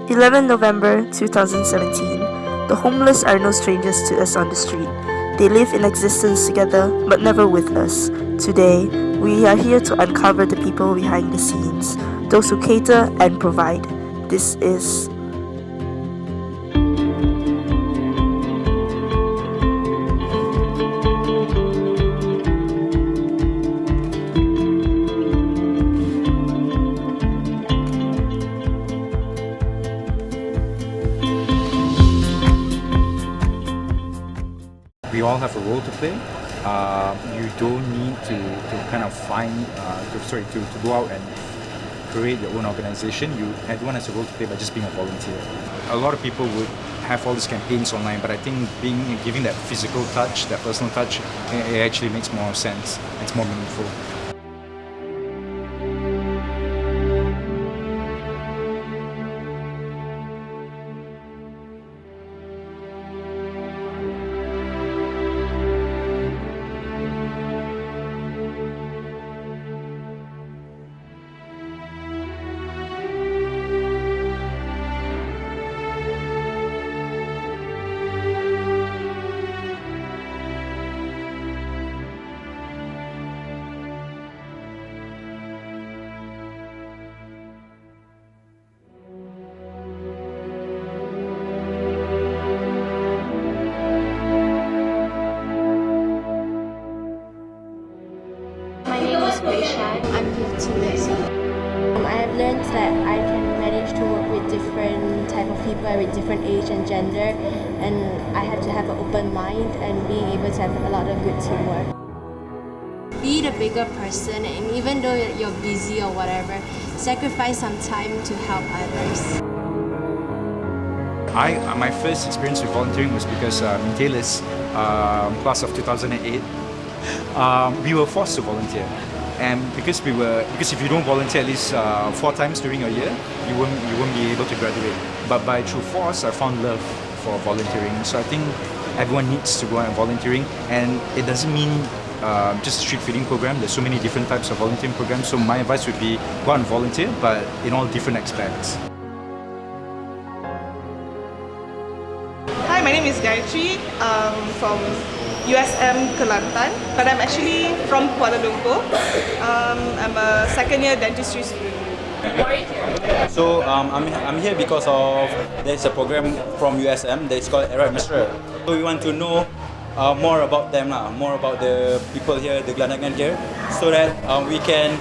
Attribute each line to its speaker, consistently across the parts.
Speaker 1: 11 November 2017. The homeless are no strangers to us on the street. They live in existence together, but never with us. Today, we are here to uncover the people behind the scenes, those who cater and provide. This is
Speaker 2: we all have a role to play. You don't need to kind of to go out and create your own organization. Everyone has a role to play by just being a volunteer. A lot of people would have all these campaigns online, but I think giving that physical touch, that personal touch, it actually makes more sense. It's more meaningful.
Speaker 3: I'm 15 years old. I have learned that I can manage to work with different type of people with different age and gender, and I have to have an open mind and being able to have a lot of good teamwork. Be the bigger person, and even though you're busy or whatever, sacrifice some time to help others.
Speaker 2: My first experience with volunteering was because in Elissa, class of 2008, we were forced to volunteer. And because if you don't volunteer at least 4 times during a year, you won't be able to graduate. But through force, I found love for volunteering. So I think everyone needs to go out and volunteering, and it doesn't mean just a street feeding program. There's so many different types of volunteering programs. So my advice would be go out and volunteer, but in all different aspects.
Speaker 4: Hi, my name is Gayatri from USM Kelantan, but I'm actually from Kuala Lumpur. I'm a second year dentistry student.
Speaker 5: So I'm here because of there's a program from USM that's called Erasmus. So we want to know more about them, more about the people here, the gelandangan here, so that we can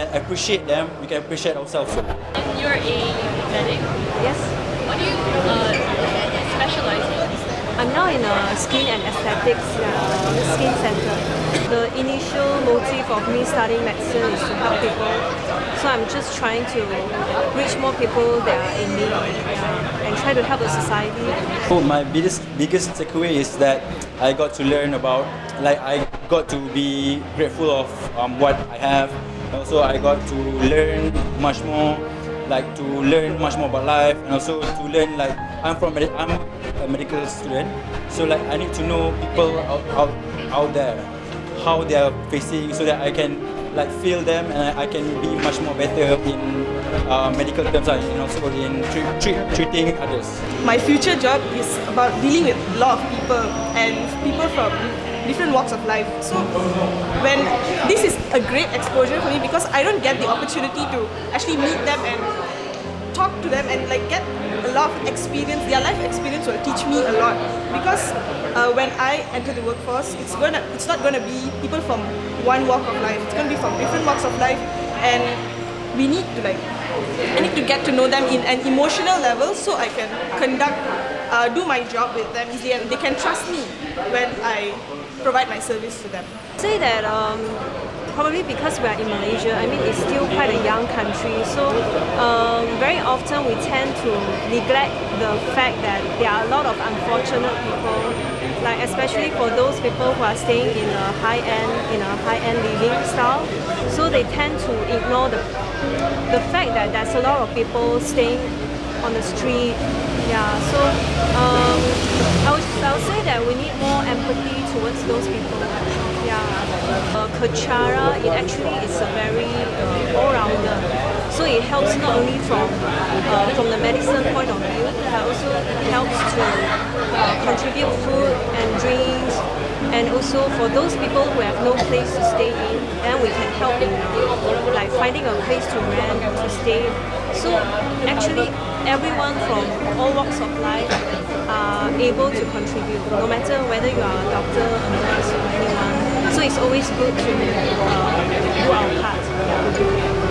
Speaker 5: appreciate them, we can appreciate ourselves.
Speaker 6: And you're a medic?
Speaker 7: Yes.
Speaker 6: What do you specialize in?
Speaker 7: I'm now in a skin and aesthetics skin center. The initial motive of me studying medicine is to help people. So I'm just trying to reach more people that are in need and try to help the society.
Speaker 5: So my biggest takeaway is that I got to learn about, I got to be grateful of what I have. Also I got to learn much more, about life, and also to learn I'm a medical student, so I need to know people out there, how they are facing, so that I can feel them and I can be much more better in medical terms and also in treating others.
Speaker 4: My future job is about dealing with a lot of people and people from different walks of life. So this is a great exposure for me because I don't get the opportunity to actually meet them and talk to them and get a lot of experience. Their life experience will teach me a lot, because when I enter the workforce, it's not gonna be people from one walk of life. It's gonna be from different walks of life, and I need to get to know them in an emotional level, so I can do my job with them easily, and they can trust me when I provide my service to them.
Speaker 7: Say that probably because we are in Malaysia, it's still quite a young country, so very often we tend to neglect the fact that there are a lot of unfortunate people, especially for those people who are staying in a high-end living style. So they tend to ignore the fact that there's a lot of people staying on the street. Yeah, so I would say that we need more empathy towards those people. Yeah, Kechara, it actually is a very all-rounder. So So it helps not only from the medicine point of view, but also helps to contribute food and drinks, and also for those people who have no place to stay in, then we can help in like finding a place to rent, to stay. So actually everyone from all walks of life are able to contribute, no matter whether you are a doctor, a nurse or anyone. So it's always good to do our part. Yeah.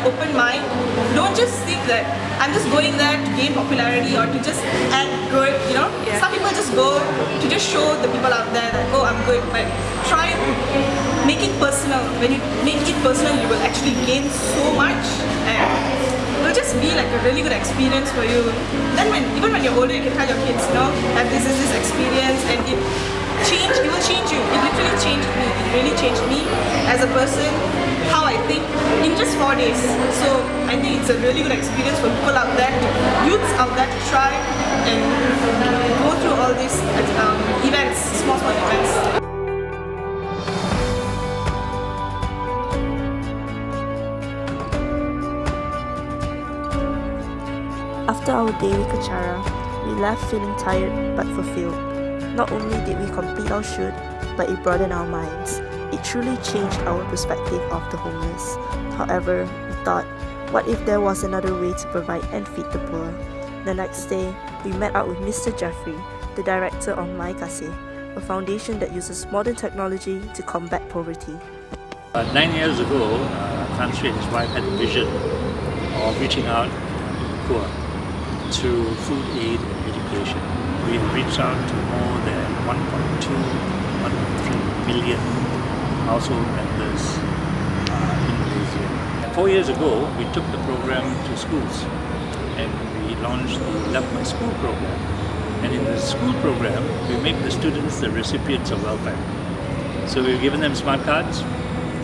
Speaker 4: Open mind. Don't just think that I'm just going there to gain popularity or to just act good, you know. Yeah. Some people just go to just show the people out there that, oh, I'm good, but try make it personal. When you make it personal, you will actually gain so much, and it will just be like a really good experience for you. Then even when you're older, you can tell your kids, you know, have this experience, and it will change you. It literally changed me. It really changed me as a person, how I think, in just 4 days. So I think it's a really good experience for people out there, youths out there to try and go through all these events, small events.
Speaker 1: After our daily kachara, we left feeling tired but fulfilled. Not only did we complete our shoot, but it broadened our minds. It truly changed our perspective of the homeless. However, we thought, what if there was another way to provide and feed the poor? The next day, we met up with Mr. Jeffrey, the director of My Kasih, a foundation that uses modern technology to combat poverty.
Speaker 8: 9 years ago, Tan Sri and his wife had a vision of reaching out to the poor through food aid and education. We have reached out to more than 1.2, 1.3 million household members in Malaysia. 4 years ago, we took the program to schools and we launched the Love My School program. And in the school program, we make the students the recipients of welfare. So we've given them smart cards,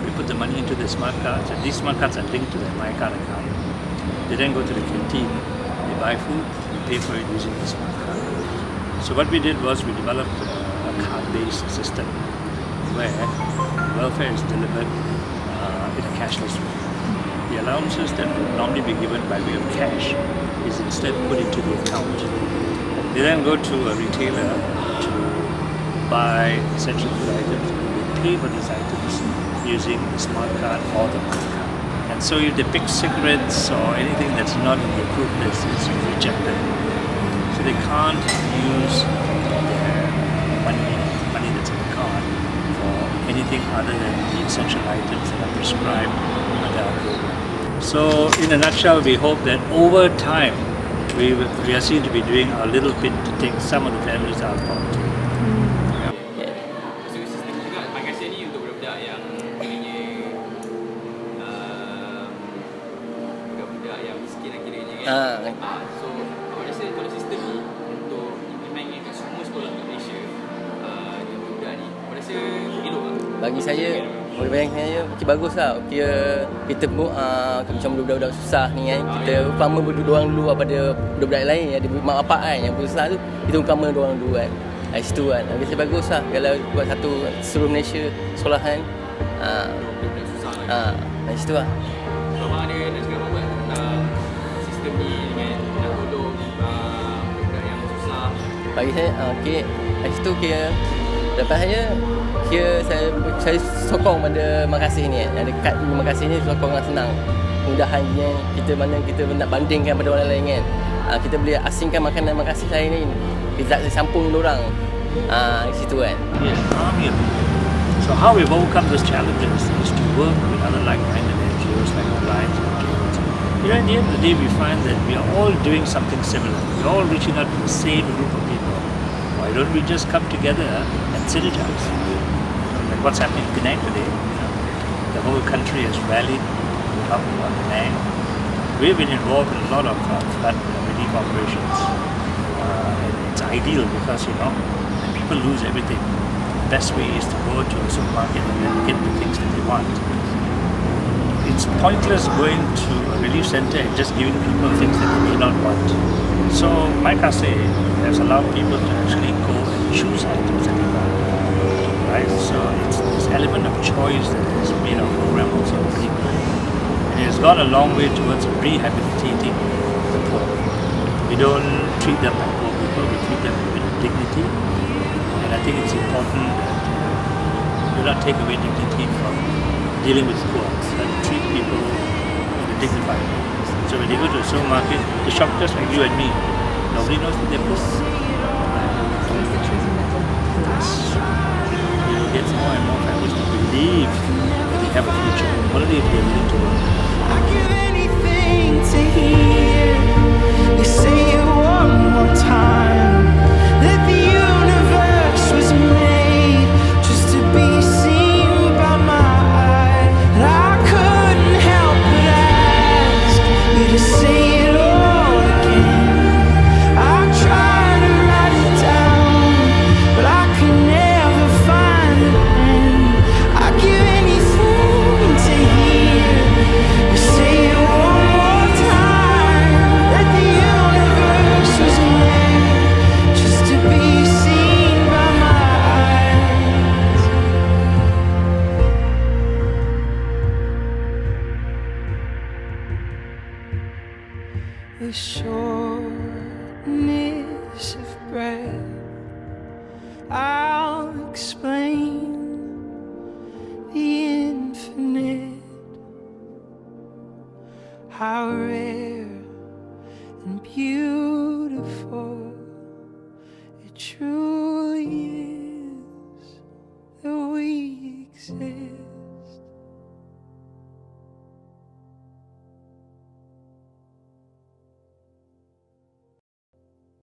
Speaker 8: we put the money into the smart cards, and these smart cards are linked to their MyCard account. They then go to the canteen, they buy food, we pay for it using the smart card. So what we did was we developed a card-based system where welfare is delivered in a cashless way. The allowances that would normally be given by way of cash is instead put into the account. They then go to a retailer to buy essential food items, and they pay for these items using the smart card or the bank card. And so if they pick cigarettes or anything that's not in the approved list, it's rejected. So they can't use their money that's in the card for anything other than the essential items that are prescribed under our program. So in a nutshell, we hope that over time, we are seen to be doing our little bit to take some of the families out of poverty.
Speaker 9: So, awak rasa kalau sistem ni untuk implementkan kat semua sekolah kat Malaysia di budak ni, awak rasa elok tak?
Speaker 10: Bagi saya, bagi saya, okay, bagus lah. Kita pun macam budak-budak susah ni kan, kita utama berdua dulu daripada budak-budak lain yang ada mak bapak kan, yang susah tu, kita utama dorang dulu kan. Dari situ kan, bagi saya bagus lah kalau buat satu seluruh Malaysia sekolahan.
Speaker 9: Budak-budak susah lah.
Speaker 10: Dari situ lah.
Speaker 9: So, abang ada nak cakap apa tentang sistem ni dengan nak tolong budak yang susah?
Speaker 10: Bagi saya, okay, dari situ kira lepas saya sokong pada Makasih ni, ada kad Makasih ni sokong dengan senang. Mudahannya kita nak bandingkan pada orang lain kan. Kita boleh asingkan makanan Makasih lain ni. Kita tak sampung orang. Di situ kan.
Speaker 8: Yes, army of people. So how we've overcome those challenges is to work with other like-minded NGOs like Alliance and NGOs You know, at the end of the day, we find that we are all doing something similar. We're all reaching out to the same group of people. Why don't we just come together and synergize? Like what's happening in Penang today? You know, the whole country has rallied up on Penang. We've been involved in a lot of flood relief operations. And it's ideal because, you know, when people lose everything, the best way is to go to a supermarket and then get the things that they want. It's pointless going to a relief center and just giving people things that they may not want. So my Kase has allowed people to actually go and choose items that they want. Right? So it's this element of choice that has made our program also pretty good. And it has gone a long way towards rehabilitating the poor. We don't treat them like poor people, we treat them with dignity. And I think it's important that we do not take away dignity from dealing with poor, but treat people in a dignified way. So when they go to a supermarket, they shop just like you and me. Nobody knows that they're poor. You will get more and more families to believe that they have a future, only if they're willing to work.
Speaker 11: I'd give anything to hear you say it one more time. That the universe was made just to be seen by my eyes. And I couldn't help but ask you to say it all again. I tried to write it down, but I could never find the end. I'd give anything to hear you say it one more time. That the universe was made just to be seen by my eyes. The shortness of breath, I'll explain the infinite, how rare and beautiful